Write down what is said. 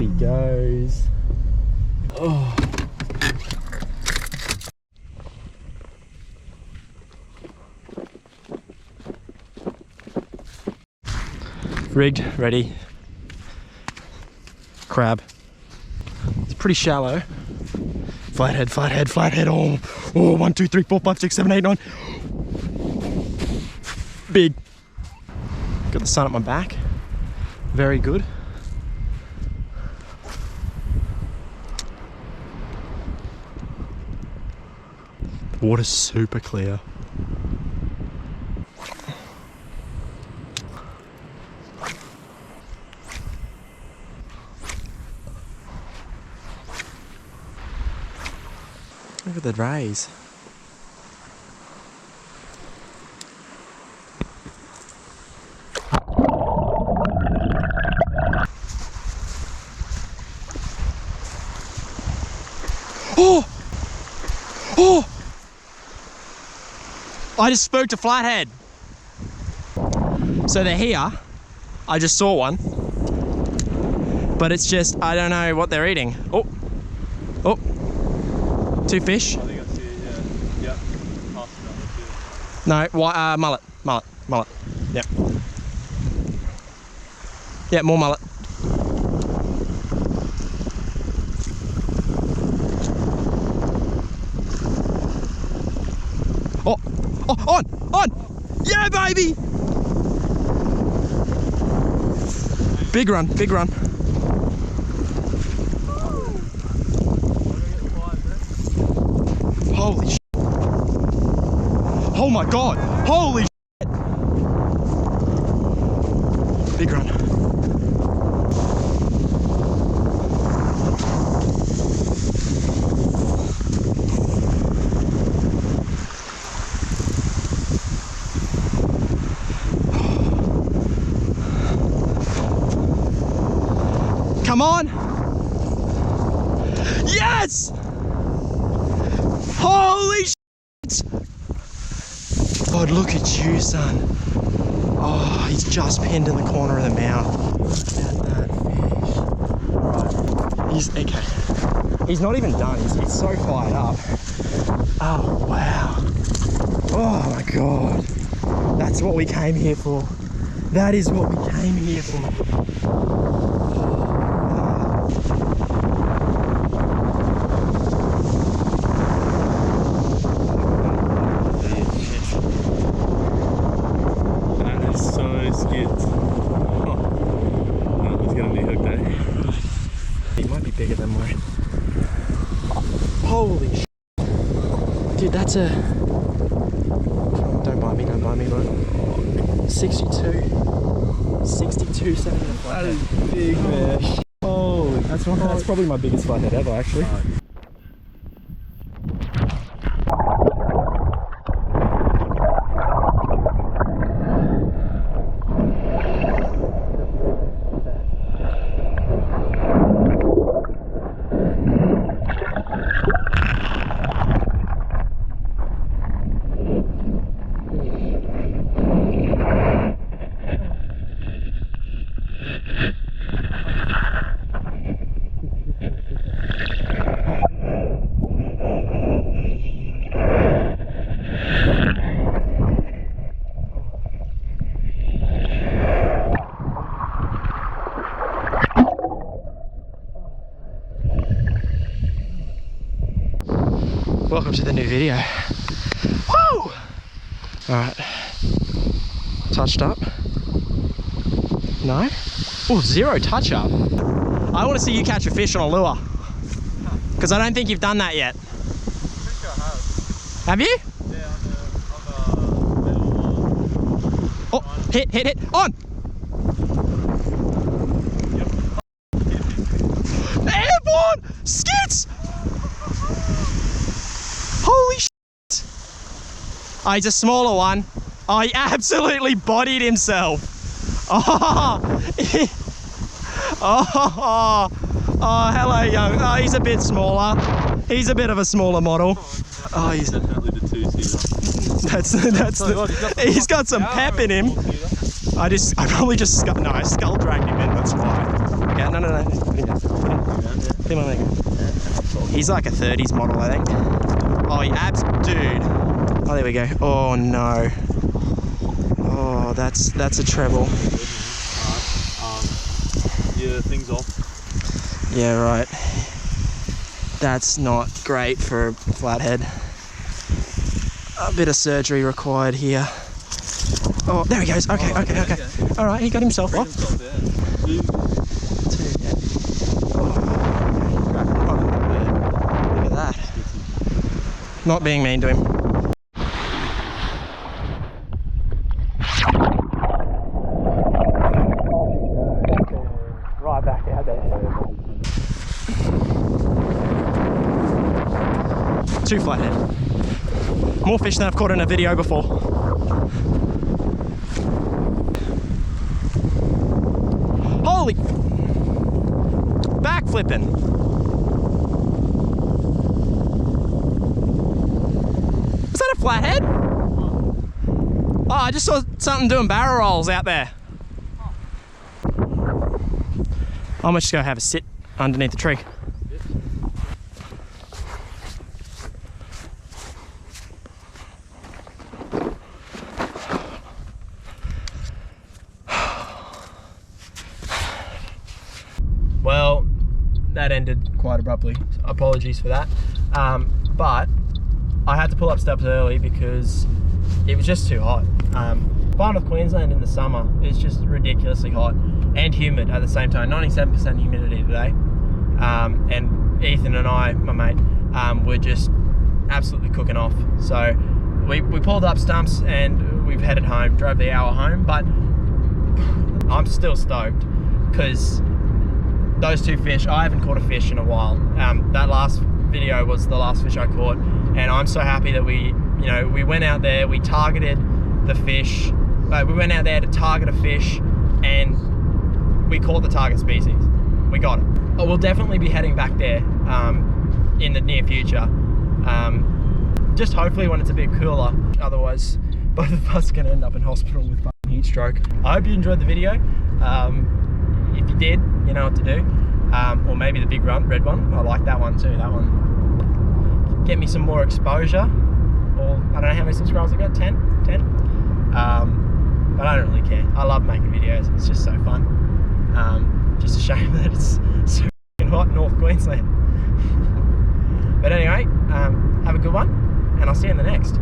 he goes. Oh. Rigged, ready. Crab. It's pretty shallow. Flathead, flathead, flathead. Oh, 1, 2, 3, 4, 5, 6, 7, 8, 9. Big. Got the sun at my back. Very good. The water's super clear. Look at the rays. Oh! Oh! I just spoke to Flathead. So they're here. I just saw one. But it's just, I don't know what they're eating. Oh! Oh! 2 fish? I think I see it, yeah. Half No, mullet. Yep. Yeah, more mullet. Oh, on! Yeah, baby! Big run. Holy shit. Oh my god. Holy shit. Big run. Come on. Yes! Holy shit! God, look at you, son. Oh, he's just pinned in the corner of the mouth. Look at that fish. Right. He's okay. He's not even done. He's so fired up. Oh, wow. Oh my God. That's what we came here for. That is what we came here for. Bigger than mine. Holy shit. Dude, that's a... Don't bite me, bro. 62 centimeter flathead. That is big, man. Holy, that's probably my biggest flathead ever, actually. Welcome to the new video. Woo! Alright. Touched up. No? Oh, 0 touch up. I want to see you catch a fish on a lure. Because I don't think you've done that yet. I'm pretty sure I have. Have you? Yeah, on the middle. Oh, hit, on! Yep. Airborne! Skits! Holy shit! Oh, he's a smaller one. Oh, he absolutely bodied himself. Oh, oh, hello, young. Oh, he's a bit smaller. He's a bit of a smaller model. Oh, he's definitely the 2-seater. He's got some pep in him. I probably just skull dragged him in. That's why. Okay, no. Look at him. He's like a 30s model, I think. Oh, he abs, dude. Oh, there we go. Oh no. Oh, that's a treble. Yeah, things off. Yeah, right. That's not great for a flathead. A bit of surgery required here. Oh, there he goes. Okay. All right, he got himself off. Look at that. Not being mean to him. Right back out there. 2 flathead. More fish than I've caught in a video before. Holy! Back flipping. Was that a flathead? Oh, I just saw something doing barrel rolls out there. I might just go have a sit underneath the tree. Well, that ended quite abruptly. Apologies for that. But I had to pull up steps early because it was just too hot. Far North Queensland in the summer is just ridiculously hot and humid at the same time. 97% humidity today. And Ethan and I, my mate, were just absolutely cooking off. So we pulled up stumps and we've headed home, drove the hour home, but I'm still stoked because those 2 fish, I haven't caught a fish in a while. That last video was the last fish I caught, and I'm so happy that we went out there, we targeted the fish. We went out there to target a fish, and we caught the target species. We got it. We'll definitely be heading back there in the near future. Just hopefully when it's a bit cooler. Otherwise, both of us are going to end up in hospital with heat stroke. I hope you enjoyed the video. If you did, you know what to do. Or maybe the big red one. I like that one too. That one. Get me some more exposure. Or I don't know how many subscribers I got. 10? But I don't really care. I love making videos. It's just so fun. Just a shame that it's so hot in North Queensland. But anyway, have a good one, and I'll see you in the next.